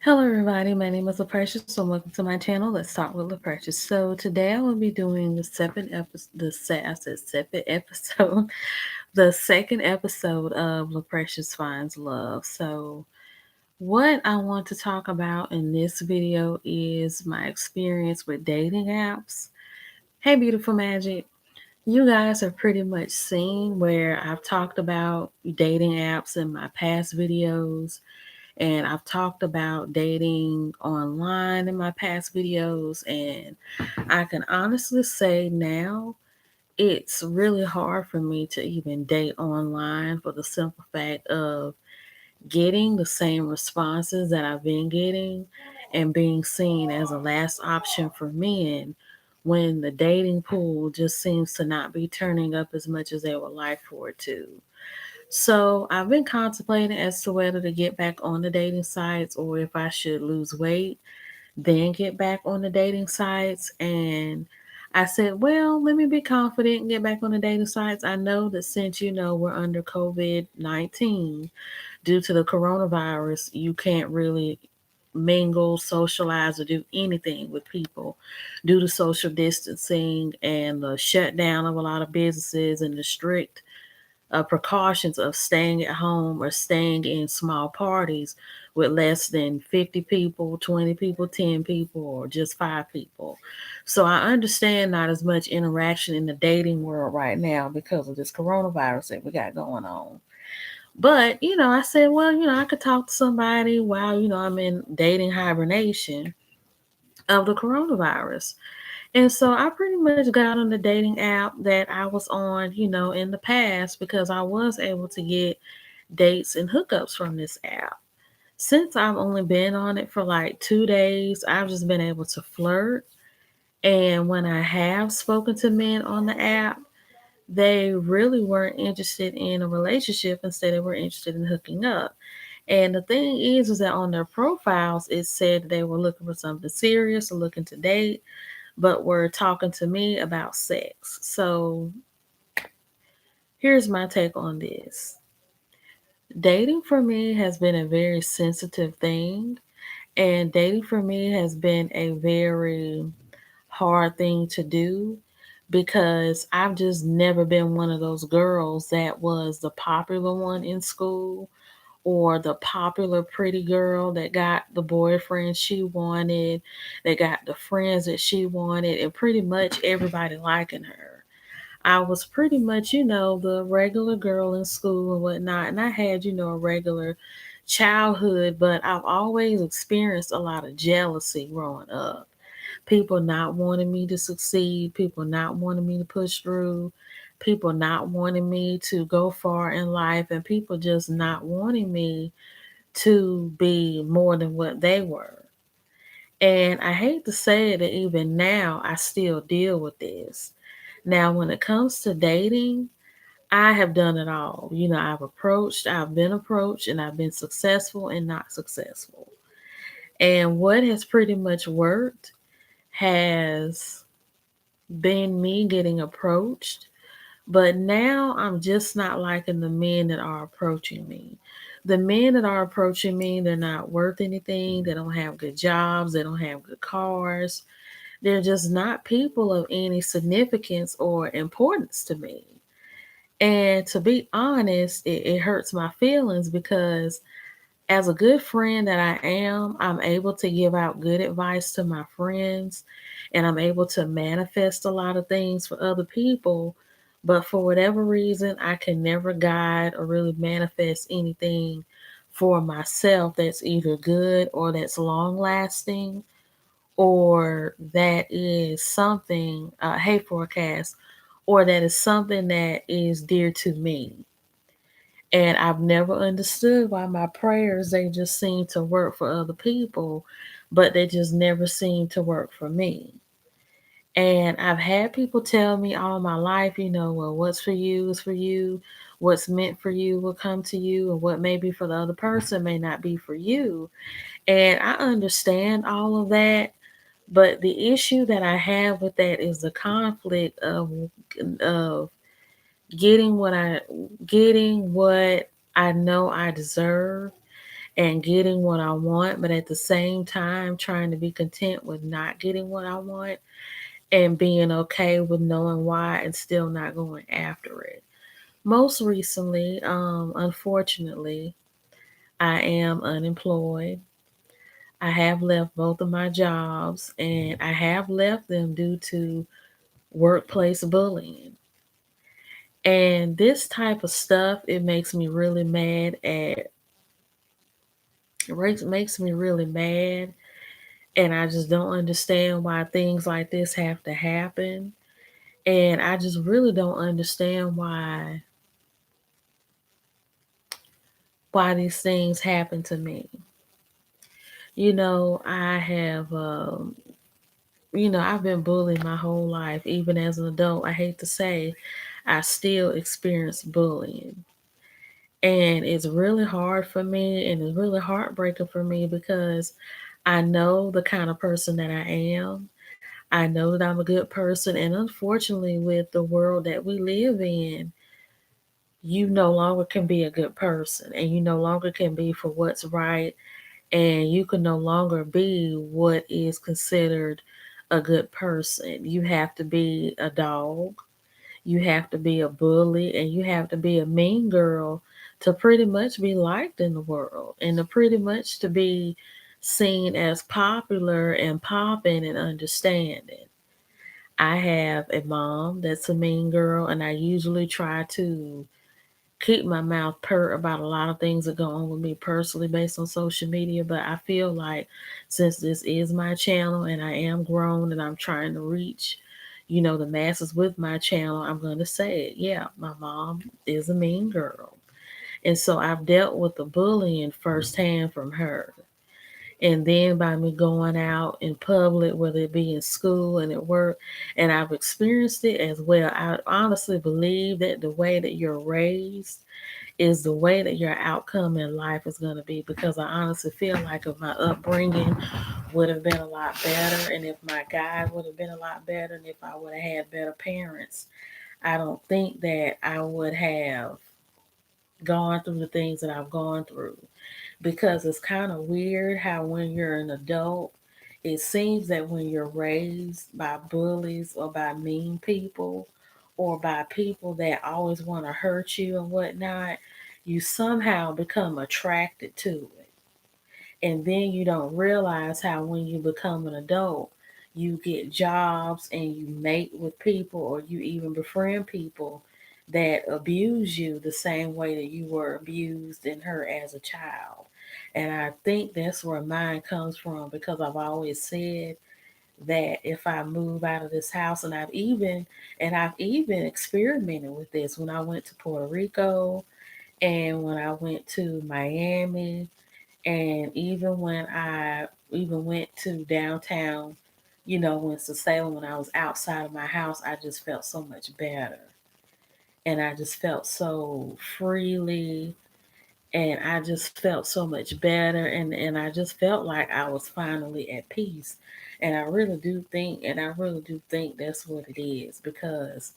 Hello, everybody. My name is LaPrecious, and welcome to my channel. Let's talk with LaPrecious. So today I will be doing I said second episode, the second episode of LaPrecious Finds Love. So what I want to talk about in this video is my experience with dating apps. Hey, beautiful magic. You guys have pretty much seen where I've talked about dating apps in my past videos, and I've talked about dating online in my past videos, and I can honestly say now it's really hard for me to even date online for the simple fact of getting the same responses that I've been getting and being seen as a last option for men when the dating pool just seems to not be turning up as much as they would like for it to. So I've been contemplating as to whether to get back on the dating sites or if I should lose weight, then get back on the dating sites. And I said, well, let me be confident and get back on the dating sites. I know that since we're under COVID-19 due to the coronavirus, you can't really mingle, socialize, or do anything with people due to social distancing and the shutdown of a lot of businesses and the strict precautions of staying at home or staying in small parties with less than 50 people, 20 people, 10 people, or just five people. So I understand not as much interaction in the dating world right now because of this coronavirus that we got going on. But, I said, well, I could talk to somebody while, I'm in dating hibernation of the coronavirus. And so I pretty much got on the dating app that I was on, in the past because I was able to get dates and hookups from this app. Since I've only been on it for like 2 days, I've just been able to flirt. And when I have spoken to men on the app, they really weren't interested in a relationship. Instead, they were interested in hooking up. And the thing is that on their profiles, it said they were looking for something serious or looking to date, but were talking to me about sex. So here's my take on this. Dating for me has been a very sensitive thing, and dating for me has been a very hard thing to do because I've just never been one of those girls that was the popular one in school or the popular pretty girl that got the boyfriend she wanted, that got the friends that she wanted, and pretty much everybody liking her. I was pretty much, the regular girl in school and whatnot, and I had, a regular childhood, but I've always experienced a lot of jealousy growing up. People not wanting me to succeed, people not wanting me to push through, people not wanting me to go far in life, and people just not wanting me to be more than what they were. And I hate to say it, that even now I still deal with this. Now, when it comes to dating, I have done it all. I've been approached, and I've been successful and not successful. And what has pretty much worked has been me getting approached, but now I'm just not liking the men that are approaching me. The men that are approaching me, they're not worth anything. They don't have good jobs. They don't have good cars. They're just not people of any significance or importance to me. And to be honest, it hurts my feelings because as a good friend that I am, I'm able to give out good advice to my friends and I'm able to manifest a lot of things for other people. But for whatever reason, I can never guide or really manifest anything for myself that's either good or that's long lasting or that is something, hey, forecast, or that is something that is dear to me. And I've never understood why my prayers, they just seem to work for other people, but they just never seem to work for me. And I've had people tell me all my life, well, what's for you is for you. What's meant for you will come to you, and what may be for the other person may not be for you. And I understand all of that. But the issue that I have with that is the conflict of getting what I know I deserve and getting what I want, but at the same time trying to be content with not getting what I want and being okay with knowing why and still not going after it. Most recently, unfortunately, I am unemployed. I have left both of my jobs and I have left them due to workplace bullying. And this type of stuff, it makes me really mad at makes me really mad, and I just don't understand why things like this have to happen. And I just really don't understand why these things happen to me. I have I've been bullied my whole life, even as an adult. I hate to say, I still experience bullying. And it's really hard for me and it's really heartbreaking for me because I know the kind of person that I am. I know that I'm a good person. And unfortunately, with the world that we live in, you no longer can be a good person and you no longer can be for what's right. And you can no longer be what is considered a good person. You have to be a dog. You have to be a bully and you have to be a mean girl to pretty much be liked in the world and to pretty much to be seen as popular and popping and understanding. I have a mom that's a mean girl and I usually try to keep my mouth pert about a lot of things that go on with me personally based on social media, but I feel like since this is my channel and I am grown and I'm trying to reach, the masses with my channel, I'm going to say it. Yeah, my mom is a mean girl. And so I've dealt with the bullying firsthand from her. And then by me going out in public, whether it be in school and at work, and I've experienced it as well. I honestly believe that the way that you're raised is the way that your outcome in life is going to be, because I honestly feel like if my upbringing would have been a lot better and if my guide would have been a lot better and if I would have had better parents, I don't think that I would have gone through the things that I've gone through, because it's kind of weird how when you're an adult, it seems that when you're raised by bullies or by mean people or by people that always want to hurt you and whatnot, you somehow become attracted to it. And then you don't realize how when you become an adult, you get jobs and you mate with people or you even befriend people that abuse you the same way that you were abused and hurt as a child. And I think that's where mine comes from, because I've always said that if I move out of this house, and I've even experimented with this when I went to Puerto Rico and when I went to Miami, and even went to downtown, when to Salem, when I was outside of my house, I just felt so much better. And I just felt so freely and I just felt so much better, and I just felt like I was finally at peace. And I really do think that's what it is, because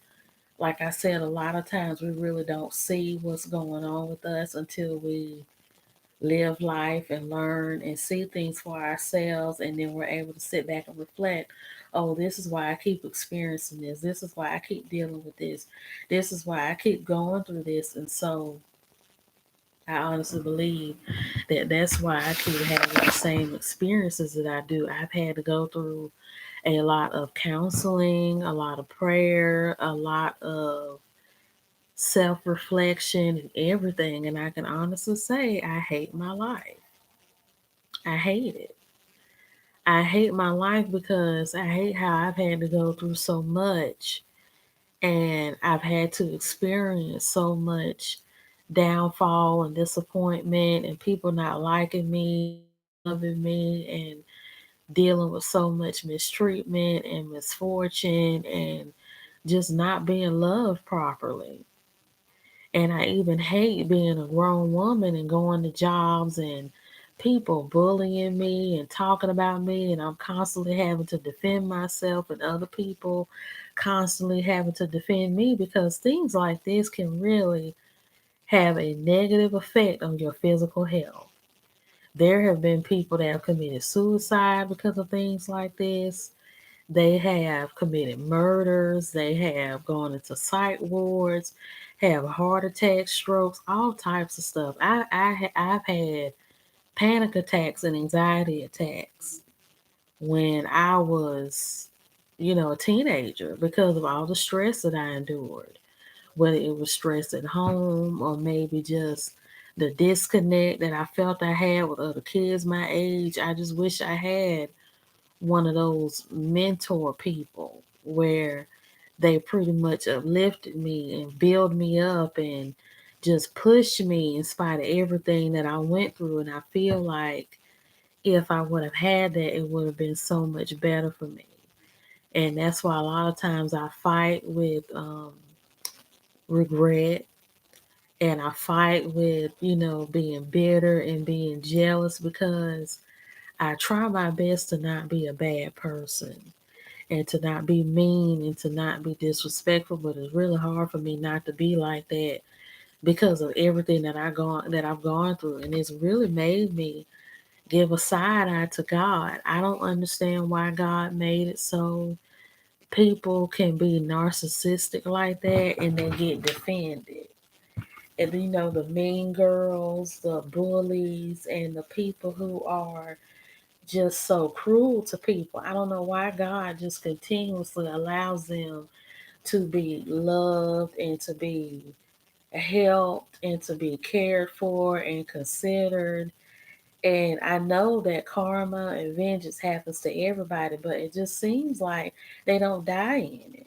like I said, a lot of times we really don't see what's going on with us until we live life and learn and see things for ourselves, and then we're able to sit back and reflect. Oh, this is why I keep experiencing this. This is why I keep dealing with this. This is why I keep going through this. And so I honestly believe that that's why I keep having the same experiences that I do. I've had to go through a lot of counseling, a lot of prayer, a lot of self reflection, and everything. And I can honestly say, I hate my life. I hate it. I hate my life because I hate how I've had to go through so much and I've had to experience so much downfall and disappointment and people not liking me and not loving me and dealing with so much mistreatment and misfortune and just not being loved properly. And I even hate being a grown woman and going to jobs and people bullying me and talking about me, and I'm constantly having to defend myself, and other people constantly having to defend me, because things like this can really have a negative effect on your physical health. There have been people that have committed suicide because of things like this. They have committed murders. They have gone into psych wards, have heart attacks, strokes, all types of stuff. I've had panic attacks and anxiety attacks when I was, a teenager because of all the stress that I endured, whether it was stress at home or maybe just the disconnect that I felt I had with other kids my age. I just wish I had one of those mentor people where they pretty much uplifted me and build me up and just pushed me in spite of everything that I went through. And I feel like if I would have had that, it would have been so much better for me. And that's why a lot of times I fight with regret, and I fight with, being bitter and being jealous because I try my best to not be a bad person and to not be mean and to not be disrespectful, but it's really hard for me not to be like that because of everything that I've gone through, and it's really made me give a side eye to God. I don't understand why God made it so people can be narcissistic like that and they get defended. And the mean girls, the bullies, and the people who are just so cruel to people. I don't know why God just continuously allows them to be loved and to be helped and to be cared for and considered. And I know that karma and vengeance happens to everybody, but it just seems like they don't die in it,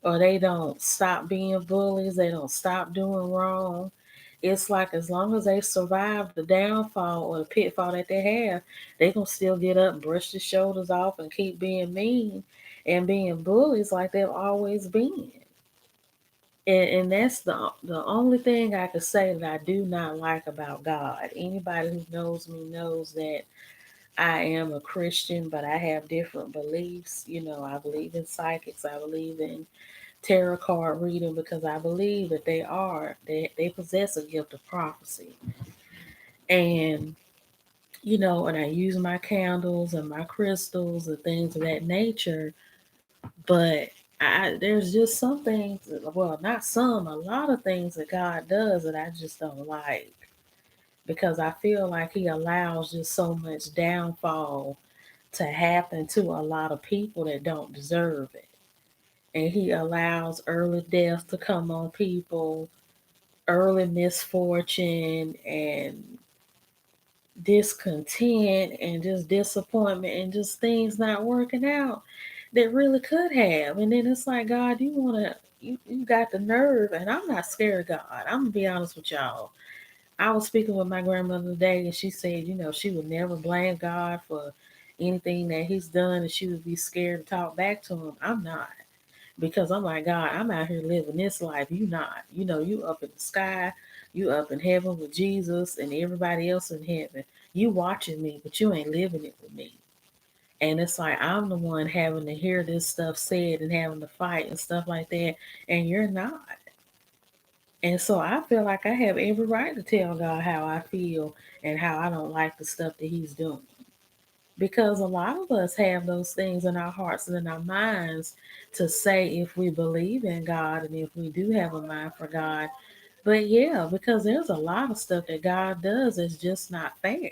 or they don't stop being bullies, they don't stop doing wrong. It's like as long as they survive the downfall or the pitfall that they have, they gonna still get up and brush their shoulders off and keep being mean and being bullies like they've always been. And that's the only thing I could say that I do not like about God. Anybody who knows me knows that I am a Christian, but I have different beliefs. I believe in psychics. I believe in tarot card reading because I believe that they possess a gift of prophecy. And and I use my candles and my crystals and things of that nature. But there's just some things, well, not some, a lot of things that God does that I just don't like because I feel like He allows just so much downfall to happen to a lot of people that don't deserve it. And He allows early death to come on people, early misfortune, and discontent, and just disappointment, and just things not working out that really could have. And then it's like, God, you got the nerve, and I'm not scared of God. I'm gonna be honest with y'all. I was speaking with my grandmother today, and she said, she would never blame God for anything that He's done, and she would be scared to talk back to Him. I'm not, because I'm like, God, I'm out here living this life. You not, you up in the sky, you up in heaven with Jesus and everybody else in heaven. You watching me, but you ain't living it with me. And it's like I'm the one having to hear this stuff said and having to fight and stuff like that, and you're not. And so I feel like I have every right to tell God how I feel and how I don't like the stuff that He's doing. Because a lot of us have those things in our hearts and in our minds to say if we believe in God and if we do have a mind for God. But yeah, because there's a lot of stuff that God does that's just not fair.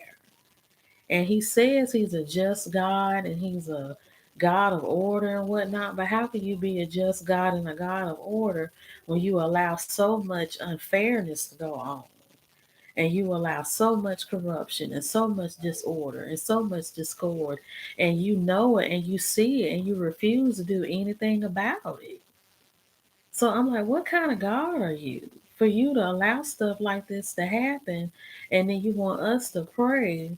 And He says He's a just God and He's a God of order and whatnot. But how can you be a just God and a God of order when you allow so much unfairness to go on? And you allow so much corruption and so much disorder and so much discord, and you know it and you see it and you refuse to do anything about it. So I'm like, what kind of God are you for you to allow stuff like this to happen, and then you want us to pray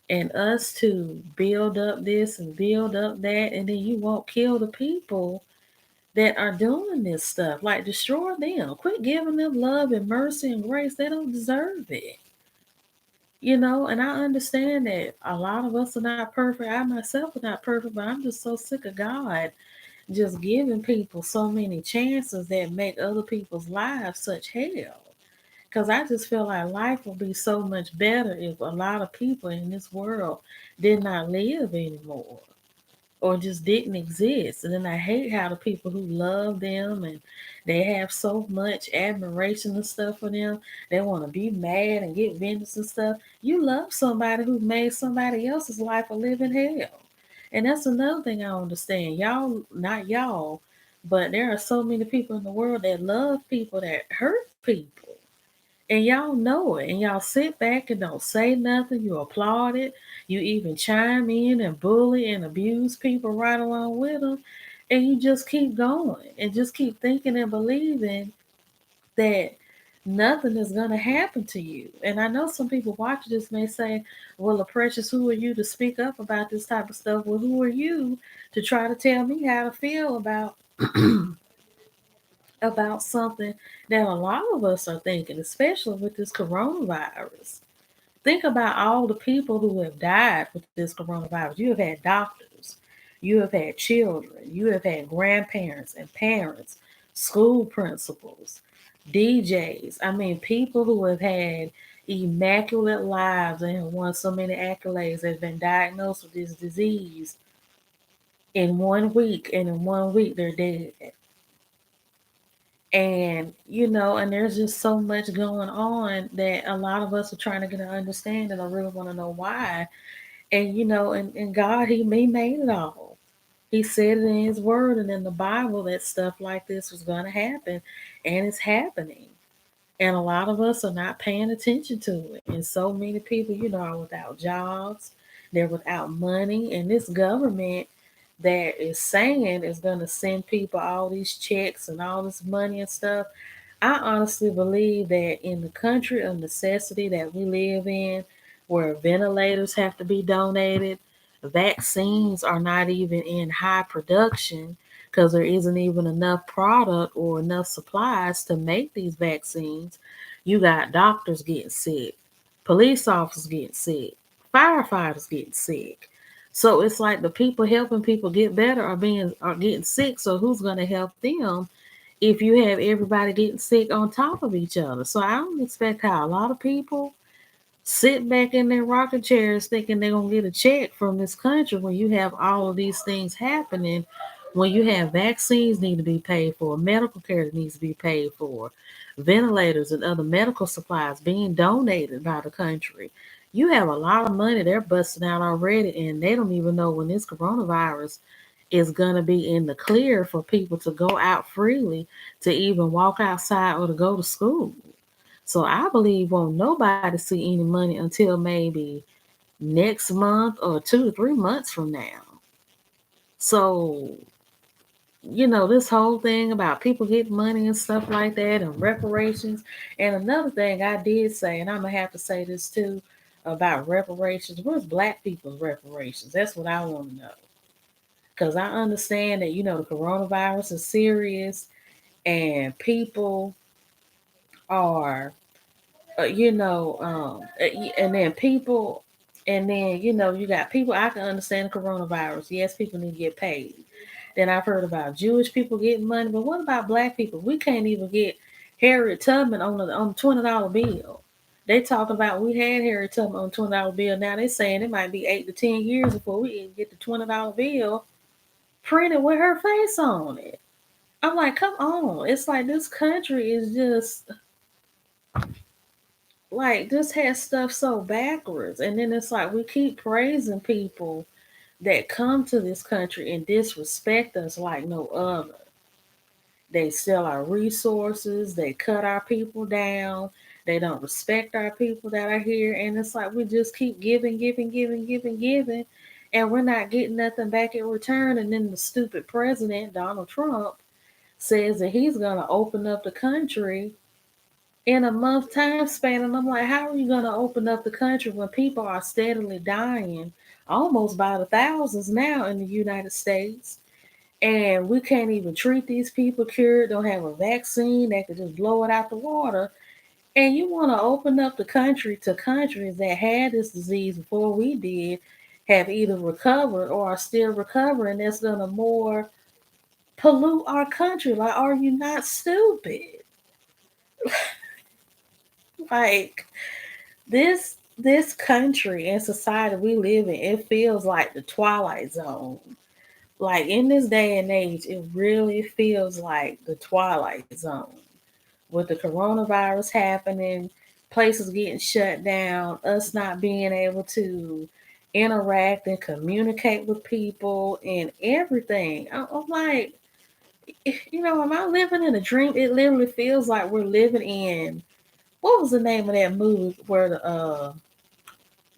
and us to build up this and build up that, and then you won't kill the people that are doing this stuff, like destroy them, quit giving them love and mercy and grace. They don't deserve it. And I understand that a lot of us are not perfect. I myself are not perfect, but I'm just so sick of God just giving people so many chances that make other people's lives such hell. Because I just feel like life would be so much better if a lot of people in this world did not live anymore or just didn't exist. And then I hate how the people who love them and they have so much admiration and stuff for them, they want to be mad and get vengeance and stuff. You love somebody who made somebody else's life a living hell. And that's another thing I don't understand. Y'all, not y'all, but there are so many people in the world that love people that hurt people. And y'all know it. And y'all sit back and don't say nothing. You applaud it. You even chime in and bully and abuse people right along with them. And you just keep going and just keep thinking and believing that nothing is going to happen to you. And I know some people watching this may say, well, Precious, who are you to speak up about this type of stuff? Well, who are you to try to tell me how to feel about about something that a lot of us are thinking, especially with this coronavirus? Think about all the people who have died with this coronavirus. You have had doctors, you have had children, you have had grandparents and parents, school principals, DJs. I mean, people who have had immaculate lives and have won so many accolades have been diagnosed with this disease in 1 week, and in 1 week they're dead. And and there's just so much going on that a lot of us are trying to get an understanding. I really want to know why. And and God, he made it all. He said it in his word and in the Bible that stuff like this was going to happen, and it's happening. And a lot of us are not paying attention to it. And so many people, are without jobs, they're without money, and this government that is saying is going to send people all these checks and all this money and stuff. I honestly believe that in the country of necessity that we live in, where ventilators have to be donated, vaccines are not even in high production because there isn't even enough product or enough supplies to make these vaccines. You got doctors getting sick, police officers getting sick, firefighters getting sick. So it's like the people helping people get better are getting sick. So who's going to help them if you have everybody getting sick on top of each other? So I don't expect how a lot of people sit back in their rocking chairs thinking they're going to get a check from this country when you have all of these things happening, when you have vaccines need to be paid for, medical care that needs to be paid for, ventilators and other medical supplies being donated by the country. You have a lot of money they're busting out already, and they don't even know when this coronavirus is going to be in the clear for people to go out freely, to even walk outside or to go to school. So I believe won't nobody see any money until maybe next month or 2 to 3 months from now. So, this whole thing about people getting money and stuff like that and reparations. And another thing I did say, and I'm going to have to say this too about reparations. Where's black people's reparations? That's what I want to know. Because I understand that, the coronavirus is serious and people are and then people, and then you got people. I can understand the coronavirus. Yes, people need to get paid. Then I've heard about Jewish people getting money, but what about black people? We can't even get Harriet Tubman on the $20 bill. They talk about we had Harriet Tubman on $20 bill. Now they're saying it might be 8 to 10 years before we even get the $20 bill printed with her face on it. I'm like, come on! It's like this country is just like just has stuff so backwards, and then it's like we keep praising people that come to this country and disrespect us like no other. They sell our resources, they cut our people down, they don't respect our people that are here, and it's like we just keep giving, giving, giving, giving, giving, and we're not getting nothing back in return. And then the stupid president Donald Trump says that he's going to open up the country in a month time span. And I'm like, how are you going to open up the country when people are steadily dying almost by the thousands now in the United States? And we can't even treat these people cured, don't have a vaccine that could just blow it out the water. And you want to open up the country to countries that had this disease before we did, have either recovered or are still recovering, that's going to more pollute our country. Like, are you not stupid? Like this country and society we live in, it feels like the Twilight Zone. Like in this day and age, it really feels like the Twilight Zone. With the coronavirus happening, places getting shut down, us not being able to interact and communicate with people and everything. I'm like, am I living in a dream? It literally feels like we're living in, what was the name of that movie where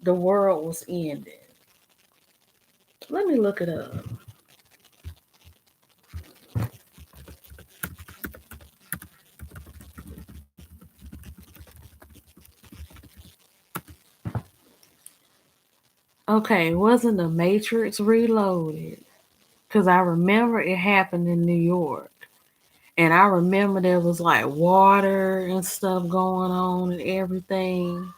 the world was ending? Let me look it up. Okay, wasn't the Matrix Reloaded? Because I remember it happened in New York. And I remember there was like water and stuff going on and everything.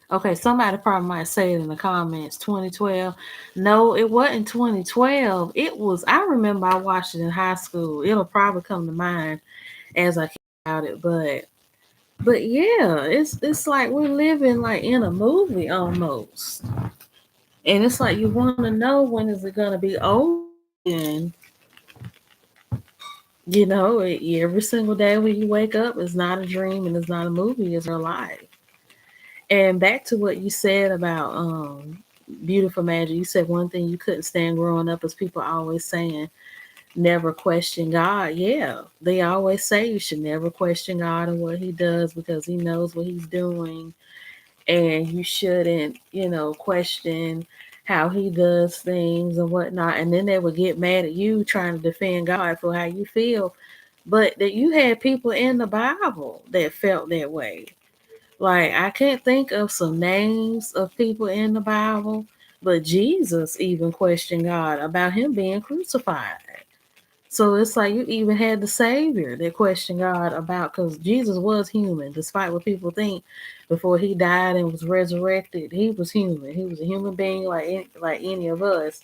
Okay, somebody probably might say it in the comments 2012. No, it wasn't 2012. It was, I remember I watched it in high school. It'll probably come to mind as I think about it. But yeah, it's like we're living like in a movie almost. And it's like you want to know when is it going to be over. And every single day when you wake up, it's not a dream and it's not a movie, it's real life. And back to what you said about beautiful magic, you said one thing you couldn't stand growing up is people always saying never question God. Yeah, they always say you should never question God and what He does because He knows what He's doing, and you shouldn't, question how He does things and whatnot. And then they would get mad at you trying to defend God for how you feel, but that you had people in the Bible that felt that way. Like I can't think of some names of people in the Bible, but Jesus even questioned God about Him being crucified. So it's like you even had the Savior that questioned God about, because Jesus was human, despite what people think. Before He died and was resurrected, He was human. He was a human being like any of us.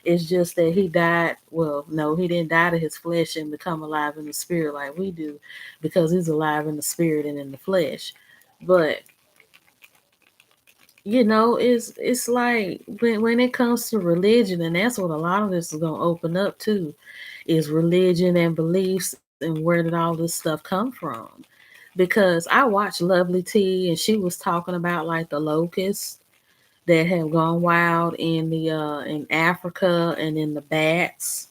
It's just that He died. Well, no, He didn't die to His flesh and become alive in the spirit like we do, because He's alive in the spirit and in the flesh. But it's like when it comes to religion, and that's what a lot of this is going to open up to, is religion and beliefs, and where did all this stuff come from. Because I watched Lovely T, and she was talking about like the locusts that have gone wild in Africa, and in the bats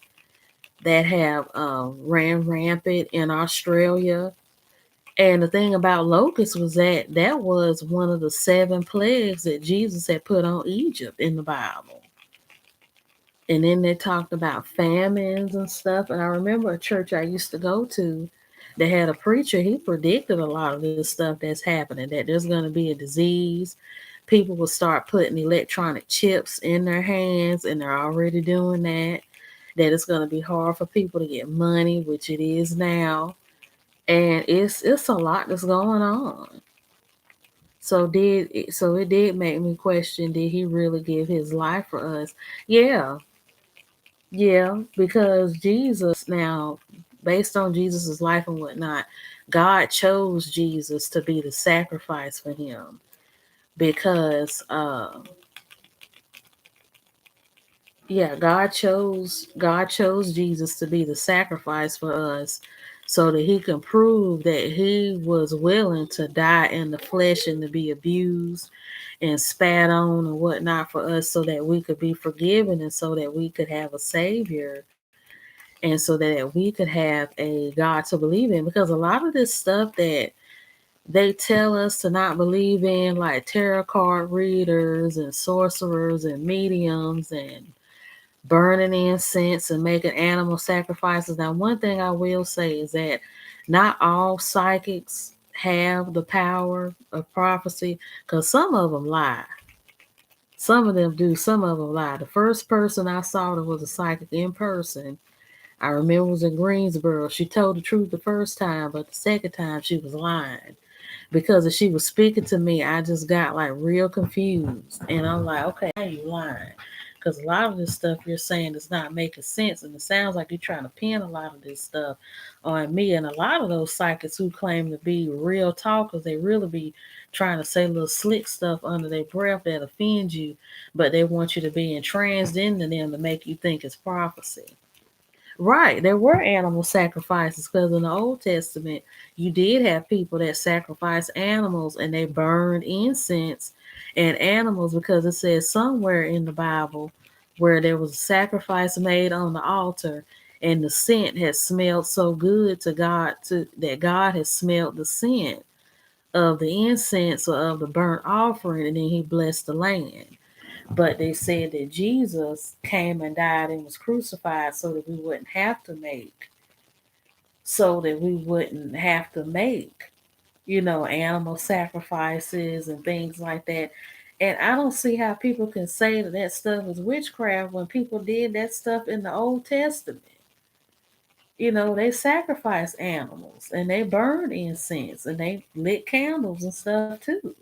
that have ran rampant in Australia. And the thing about locusts was that that was one of the 7 plagues that Jesus had put on Egypt in the Bible. And then they talked about famines and stuff. And I remember a church I used to go to that had a preacher. He predicted a lot of this stuff that's happening, that there's going to be a disease. People will start putting electronic chips in their hands, and they're already doing that. That it's going to be hard for people to get money, which it is now. And it's a lot that's going on. So it did make me question, did He really give His life for us? Yeah, yeah, because Jesus now, based on Jesus's life and whatnot, God chose Jesus to be the sacrifice for Him, because yeah, God chose Jesus to be the sacrifice for us, so that He can prove that He was willing to die in the flesh and to be abused and spat on and whatnot for us, so that we could be forgiven, and so that we could have a Savior, and so that we could have a God to believe in. Because a lot of this stuff that they tell us to not believe in, like tarot card readers and sorcerers and mediums and burning incense and making animal sacrifices. Now, one thing I will say is that not all psychics have the power of prophecy, because some of them lie. Some of them do, some of them lie. The first person I saw that was a psychic in person, I remember, was in Greensboro. She told the truth the first time, but the second time she was lying. Because if she was speaking to me, I just got like real confused. And I'm like, okay, how you lying? because a lot of this stuff you're saying is not making sense, and it sounds like you're trying to pin a lot of this stuff on me. And a lot of those psychics who claim to be real talkers, they really be trying to say little slick stuff under their breath that offends you, but they want you to be entranced into them to make you think it's prophecy. Right, there were animal sacrifices because in the Old Testament, you did have people that sacrificed animals and they burned incense and animals because it says somewhere in the Bible where there was a sacrifice made on the altar and the scent had smelled so good to God to that God has smelled the scent of the incense or of the burnt offering, and then he blessed the land. But they said that Jesus came and died and was crucified so that we wouldn't have to make, animal sacrifices and things like that. And I don't see how people can say that that stuff is witchcraft when people did that stuff in the Old Testament. They sacrificed animals and they burned incense and they lit candles and stuff too.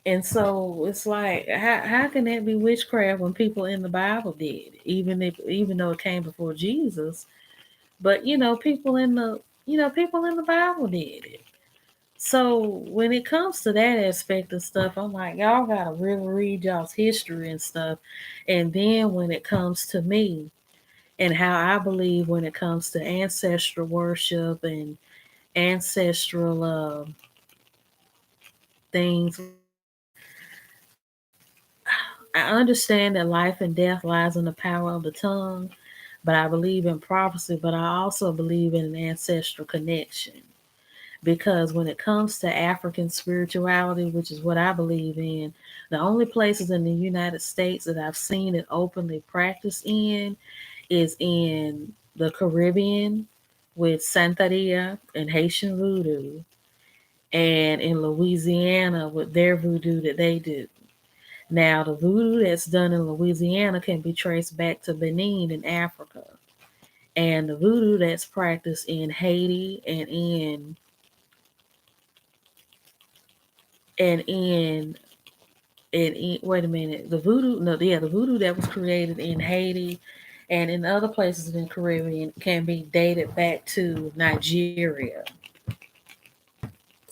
And so it's like, how can that be witchcraft when people in the Bible did it? Even though it came before Jesus, but people in the Bible did it. So when it comes to that aspect of stuff, I'm like, y'all gotta really read y'all's history and stuff. And then when it comes to me and how I believe when it comes to ancestral worship and ancestral things like I understand that life and death lies in the power of the tongue, but I believe in prophecy, but I also believe in an ancestral connection. Because when it comes to African spirituality, which is what I believe in, the only places in the United States that I've seen it openly practiced in is in the Caribbean with Santeria and Haitian voodoo, and in Louisiana with their voodoo that they do. Now, the voodoo that's done in Louisiana can be traced back to Benin in Africa. And the voodoo that's practiced in Haiti and wait a minute, the voodoo no yeah, the voodoo that was created in Haiti and in other places in the Caribbean can be dated back to Nigeria.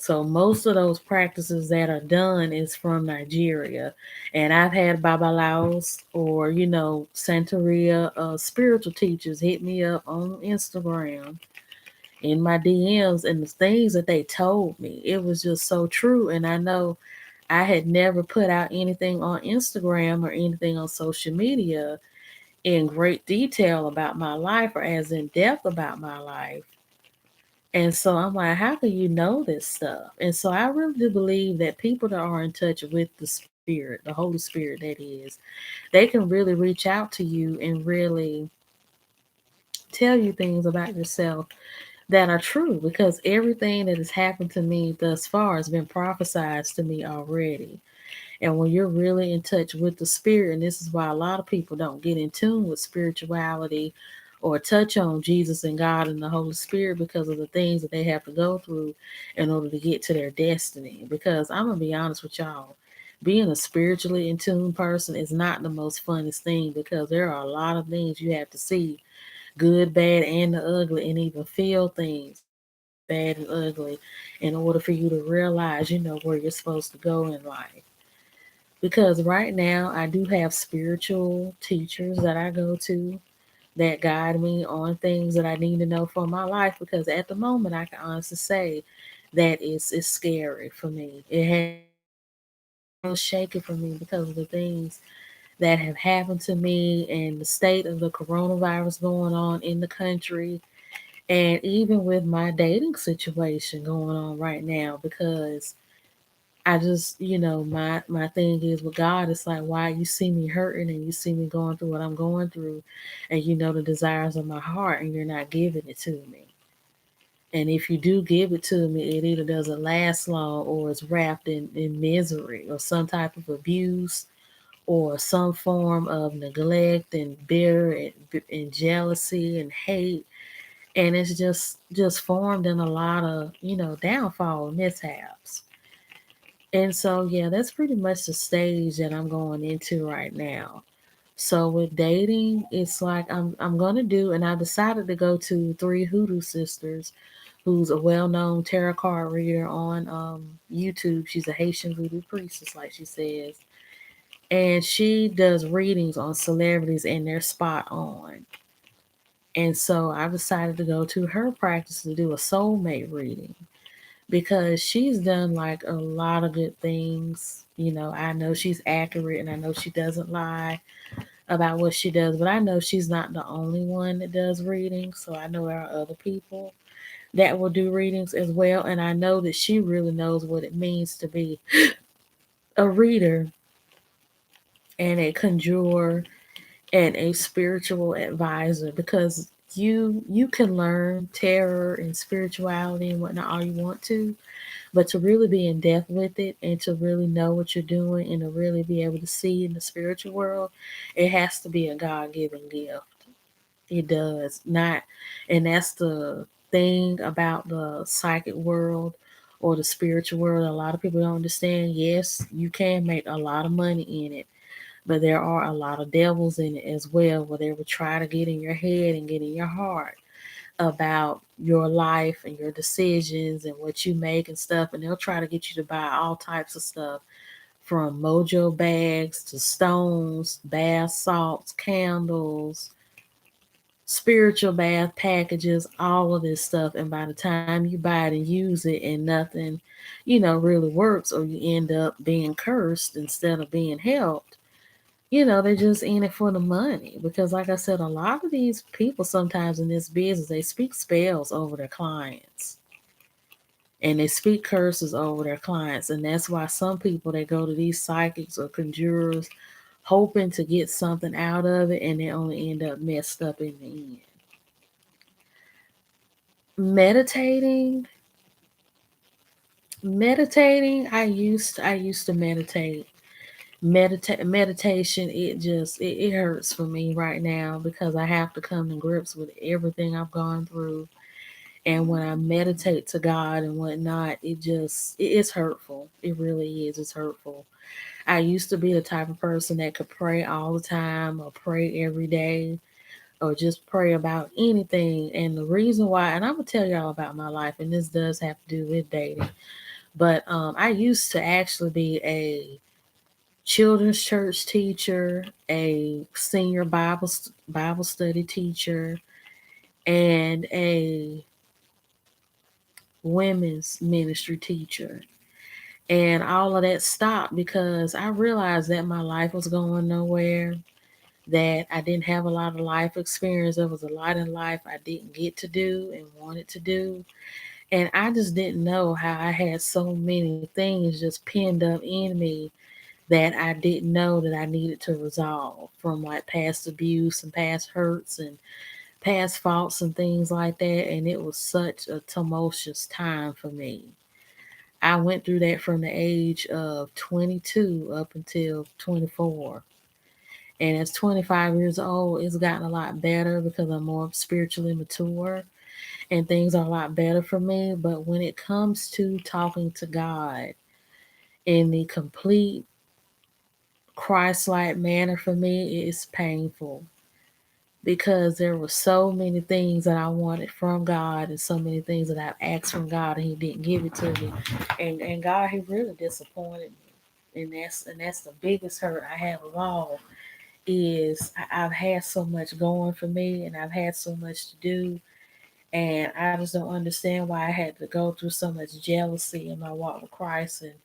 So most of those practices that are done is from Nigeria. And I've had Babalaos or, Santeria spiritual teachers hit me up on Instagram in my DMs, and the things that they told me, it was just so true. And I know I had never put out anything on Instagram or anything on social media in great detail about my life or as in depth about my life. And so I'm like, how can you know this stuff? And so I really do believe that people that are in touch with the Spirit, the Holy Spirit, that is, they can really reach out to you and really tell you things about yourself that are true because everything that has happened to me thus far has been prophesied to me already. And when you're really in touch with the spirit, and this is why a lot of people don't get in tune with spirituality or touch on Jesus and God and the Holy Spirit because of the things that they have to go through in order to get to their destiny. Because I'm going to be honest with y'all, being a spiritually in tune person is not the most funnest thing because there are a lot of things you have to see, good, bad, and the ugly, and even feel things, good, bad, and ugly, in order for you to realize, where you're supposed to go in life. Because right now, I do have spiritual teachers that I go to that guide me on things that I need to know for my life. Because at the moment, I can honestly say that it's scary for me. It has been real shaky for me because of the things that have happened to me and the state of the coronavirus going on in the country, and even with my dating situation going on right now. Because I just, my thing is with God, it's like, why you see me hurting and you see me going through what I'm going through, and you know the desires of my heart, and you're not giving it to me. And if you do give it to me, it either doesn't last long or it's wrapped in misery or some type of abuse or some form of neglect and bitter and jealousy and hate. And it's just formed in a lot of, downfall and mishaps. And so, yeah, that's pretty much the stage that I'm going into right now. So with dating, it's like I'm gonna do, and I decided to go to Three Hoodoo Sisters, who's a well-known tarot card reader on YouTube. She's a Haitian voodoo priestess, like she says, and she does readings on celebrities, and they're spot on. And so I decided to go to her practice to do a soulmate reading because she's done like a lot of good things. You know, I know she's accurate and I know she doesn't lie about what she does, but I know she's not the only one that does readings. So I know there are other people that will do readings as well. And I know that she really knows what it means to be a reader and a conjurer and a spiritual advisor because you can learn terror and spirituality and whatnot all you want to, but to really be in depth with it and to really know what you're doing and to really be able to see in the spiritual world, it has to be a God-given gift. It does not, and that's the thing about the psychic world or the spiritual world. A lot of people don't understand. Yes, you can make a lot of money in it, but there are a lot of devils in it as well, where they will try to get in your head and get in your heart about your life and your decisions and what you make and stuff. And they'll try to get you to buy all types of stuff from mojo bags to stones, bath salts, candles, spiritual bath packages, all of this stuff. And by the time you buy it and use it and nothing, really works, or you end up being cursed instead of being helped, they're just in it for the money. Because, like I said, a lot of these people sometimes in this business, they speak spells over their clients and they speak curses over their clients. And that's why some people they go to these psychics or conjurers hoping to get something out of it and they only end up messed up in the end. Meditating, I used to meditate. Meditation, it hurts for me right now because I have to come to grips with everything I've gone through. And when I meditate to God and whatnot, it's hurtful. It really is. It's hurtful. I used to be the type of person that could pray all the time or pray every day or just pray about anything. And the reason why, and I'm gonna tell y'all about my life, and this does have to do with dating. But I used to actually be a children's church teacher, a senior Bible study teacher, and a women's ministry teacher. And all of that stopped because I realized that my life was going nowhere, that I didn't have a lot of life experience. There was a lot in life I didn't get to do and wanted to do. And I just didn't know how I had so many things just pinned up in me that I didn't know that I needed to resolve from like past abuse and past hurts and past faults and things like that. And it was such a tumultuous time for me. I went through that from the age of 22 up until 24. And as 25 years old, it's gotten a lot better because I'm more spiritually mature and things are a lot better for me. But when it comes to talking to God in the complete Christ like manner, for me, it's painful because there were so many things that I wanted from God and so many things that I've asked from God and He didn't give it to me. And God, He really disappointed me. And that's the biggest hurt I have of all is I've had so much going for me and I've had so much to do, and I just don't understand why I had to go through so much jealousy in my walk with Christ and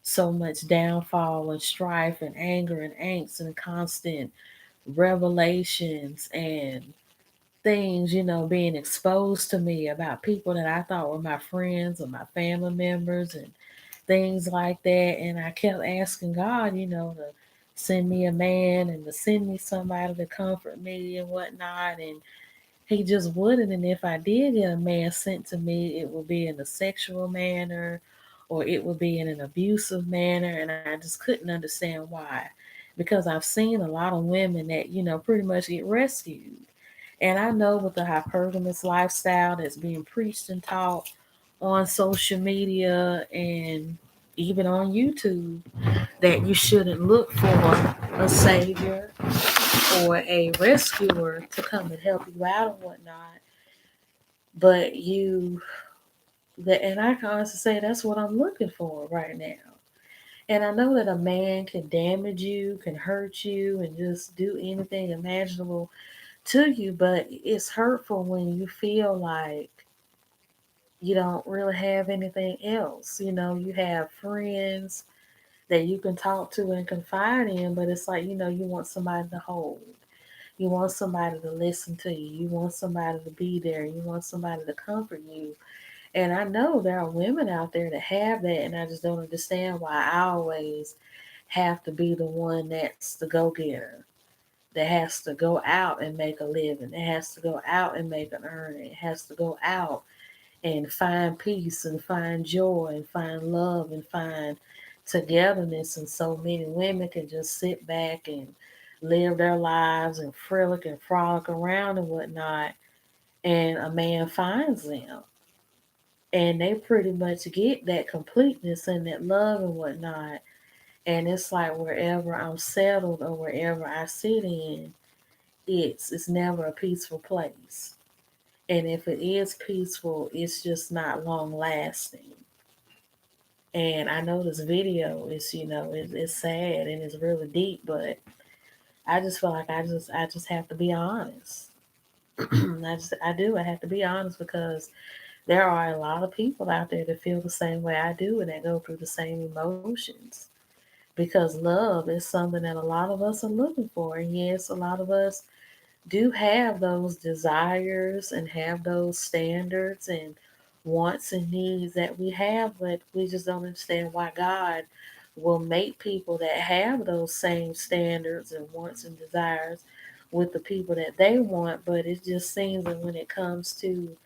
so much downfall and strife and anger and angst and constant revelations and things, being exposed to me about people that I thought were my friends or my family members and things like that. And I kept asking God, to send me a man and to send me somebody to comfort me and whatnot. And He just wouldn't. And if I did get a man sent to me, it would be in a sexual manner or it would be in an abusive manner. And I just couldn't understand why. Because I've seen a lot of women that, pretty much get rescued. And I know with the hypergamous lifestyle that's being preached and taught on social media and even on YouTube, that you shouldn't look for a savior or a rescuer to come and help you out and whatnot. But and I can honestly say that's what I'm looking for right now. And I know that a man can damage you, can hurt you, and just do anything imaginable to you, but it's hurtful when you feel like you don't really have anything else. You have friends that you can talk to and confide in, but it's like, you want somebody to hold. You want somebody to listen to you. You want somebody to be there. You want somebody to comfort you. And I know there are women out there that have that, and I just don't understand why I always have to be the one that's the go getter, that has to go out and make a living, that has to go out and make an earning, it has to go out and find peace and find joy and find love and find togetherness. And so many women can just sit back and live their lives and frolic and frolic around and whatnot, and a man finds them. And they pretty much get that completeness and that love and whatnot. And it's like wherever I'm settled or wherever I sit in, it's never a peaceful place. And if it is peaceful, it's just not long lasting. And I know this video is, it's sad and it's really deep, but I just feel like I just have to be honest. I have to be honest because there are a lot of people out there that feel the same way I do and that go through the same emotions. Because love is something that a lot of us are looking for. And yes, a lot of us do have those desires and have those standards and wants and needs that we have, but we just don't understand why God will make people that have those same standards and wants and desires with the people that they want. But it just seems that when it comes to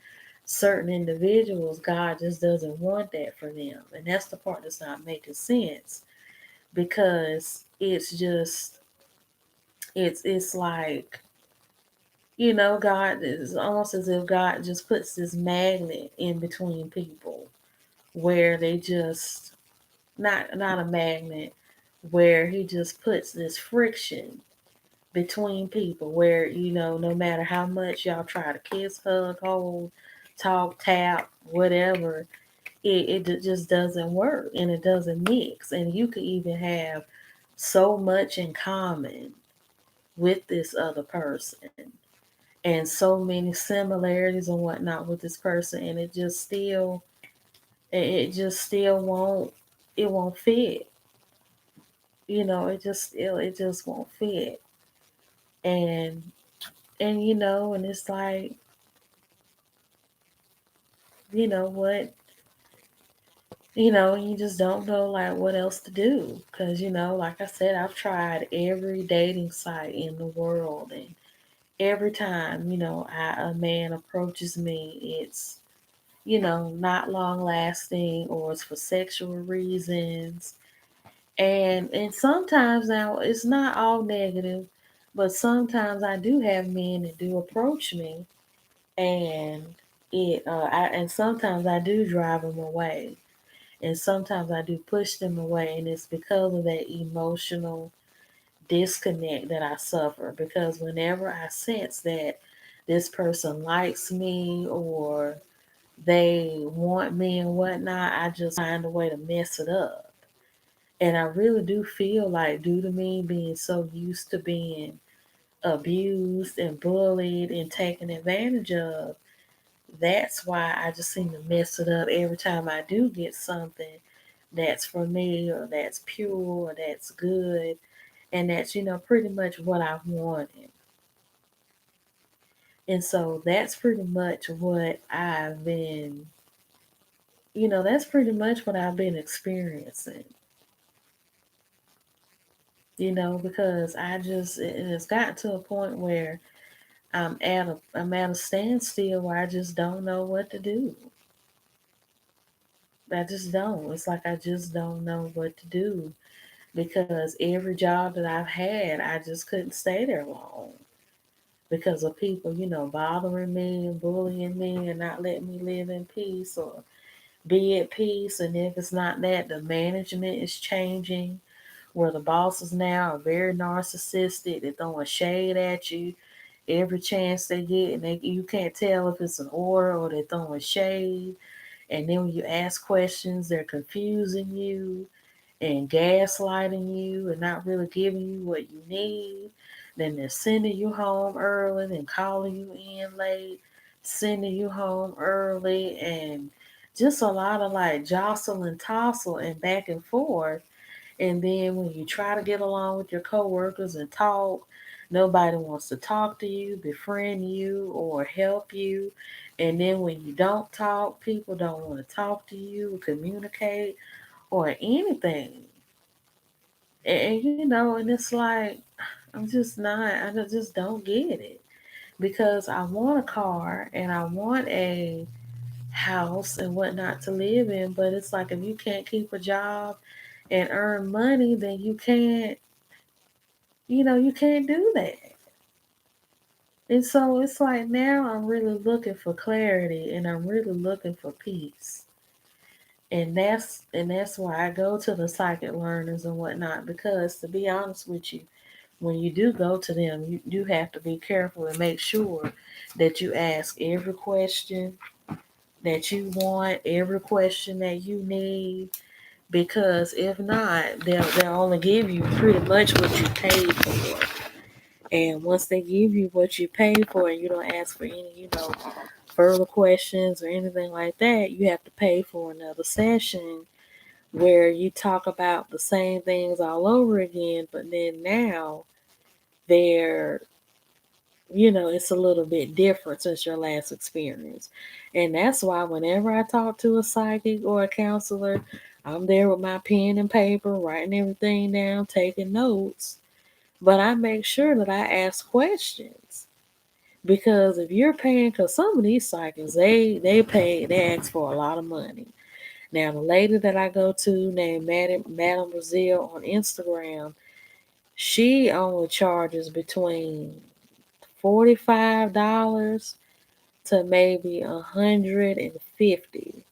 certain individuals, God just doesn't want that for them. And that's the part that's not making sense, because it's like, God is almost as if God just puts this magnet in between people where they just not a magnet, where he just puts this friction between people where, no matter how much y'all try to kiss, hug, hold, talk, tap, whatever, it just doesn't work and it doesn't mix. And you could even have so much in common with this other person and so many similarities and whatnot with this person, and it just still won't fit. It just won't fit. And and it's like, what, you just don't know like what else to do, because like I said, I've tried every dating site in the world, and every time, a man approaches me, it's, not long lasting, or it's for sexual reasons. And sometimes, now it's not all negative, but sometimes I do have men that do approach me, and and sometimes I do drive them away, and sometimes I do push them away, and it's because of that emotional disconnect that I suffer. Because whenever I sense that this person likes me or they want me and whatnot, I just find a way to mess it up. And I really do feel like, due to me being so used to being abused and bullied and taken advantage of, that's why I just seem to mess it up every time I do get something that's for me, or that's pure, or that's good, and that's, pretty much what I've wanted. And so that's pretty much what experiencing, because it's gotten to a point where I'm at a standstill where I just don't know what to do. I just don't. It's like I just don't know what to do, because every job that I've had, I just couldn't stay there long because of people, bothering me and bullying me and not letting me live in peace or be at peace. And if it's not that, the management is changing, where the bosses now are very narcissistic. They're throwing shade at you every chance they get, and you can't tell if it's an order or they're throwing shade. And then when you ask questions, they're confusing you and gaslighting you and not really giving you what you need. Then they're sending you home early and calling you in late, sending you home early, and just a lot of like jostle and tussle and back and forth. And then when you try to get along with your coworkers and talk, nobody wants to talk to you, befriend you, or help you. And then when you don't talk, people don't want to talk to you, communicate, or anything. And it's like, I'm just not, just don't get it. Because I want a car and I want a house and whatnot to live in, but it's like if you can't keep a job and earn money, then you can't do that. And so it's like now I'm really looking for clarity and I'm really looking for peace. And that's why I go to the psychic learners and whatnot, because to be honest with you, when you do go to them, you do have to be careful and make sure that you ask every question that you want, every question that you need, because if not, they'll only give you pretty much what you paid for. And once they give you what you paid for and you don't ask for any, further questions or anything like that, you have to pay for another session where you talk about the same things all over again, but then now they're, it's a little bit different since your last experience. And that's why whenever I talk to a psychic or a counselor, I'm there with my pen and paper, writing everything down, taking notes. But I make sure that I ask questions. Because if you're paying, because some of these psychics, they ask for a lot of money. Now, the lady that I go to named Madam Brazil on Instagram, she only charges between $45 to maybe 150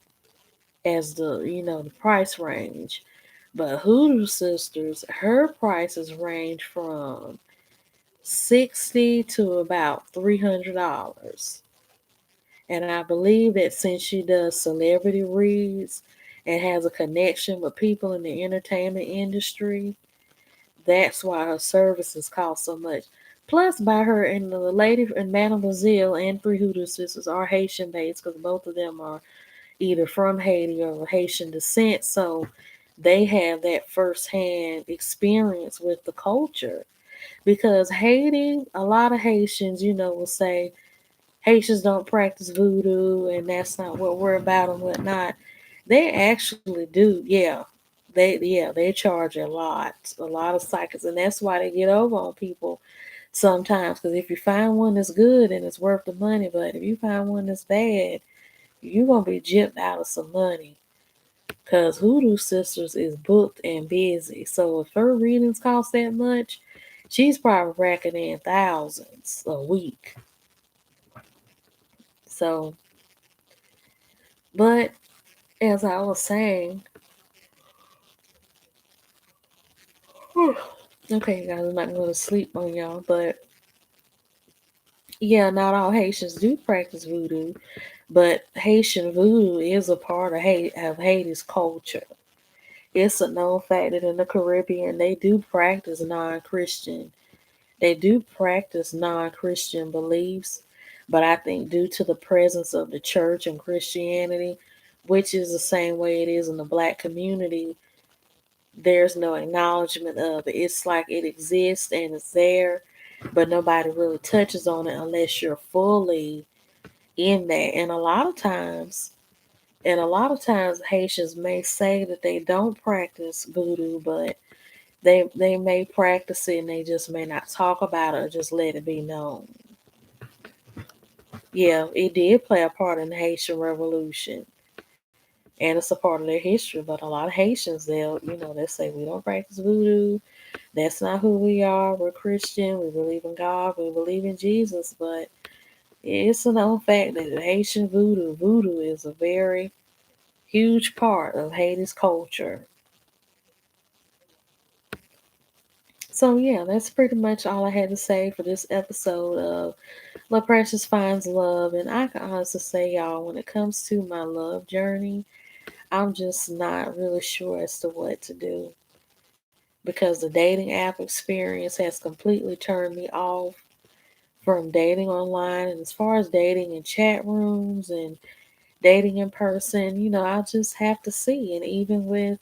as the price range. But Hoodoo Sisters, her prices range from 60 to about $300. And I believe that since she does celebrity reads and has a connection with people in the entertainment industry, that's why her services cost so much. Plus, by her and the lady and Madame Brazil and Three Hoodoo Sisters are Haitian based because both of them are either from Haiti or of Haitian descent. So they have that firsthand experience with the culture. Because Haiti, a lot of Haitians, will say Haitians don't practice voodoo and that's not what we're about and whatnot. They actually do, yeah. They charge a lot of psychics, and that's why they get over on people sometimes. Because if you find one that's good and it's worth the money, but if you find one that's bad, you're gonna be gypped out of some money. Because Hoodoo Sisters is booked and busy, so if her readings cost that much, she's probably racking in thousands a week. So, but as I was saying, okay, guys, I'm not going to sleep on y'all, but yeah, not all Haitians do practice voodoo, but Haitian voodoo is a part of Haiti's culture. It's a known fact that in the Caribbean they do practice non-Christian beliefs, but I think due to the presence of the church and Christianity, which is the same way it is in the black community, there's no acknowledgement of it. It's like it exists and it's there, but nobody really touches on it unless you're fully in that. And a lot of times Haitians may say that they don't practice voodoo, but they may practice it and they just may not talk about it or just let it be known. Yeah, it did play a part in the Haitian Revolution. And it's a part of their history, but a lot of Haitians they say we don't practice voodoo. That's not who we are. We're Christian. We believe in God. We believe in Jesus. But it's a known fact that Haitian voodoo is a very huge part of Haiti's culture. So yeah, that's pretty much all I had to say for this episode of Love Precious Finds Love. And I can honestly say, y'all, when it comes to my love journey, I'm just not really sure as to what to do because the dating app experience has completely turned me off from dating online. And as far as dating in chat rooms and dating in person, I just have to see. And even with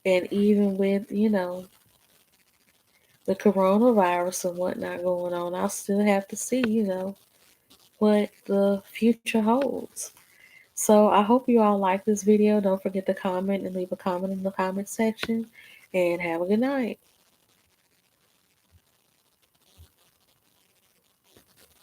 the coronavirus and whatnot going on, I still have to see, what the future holds. So I hope you all like this video. Don't forget to comment and leave a comment in the comment section. And have a good night.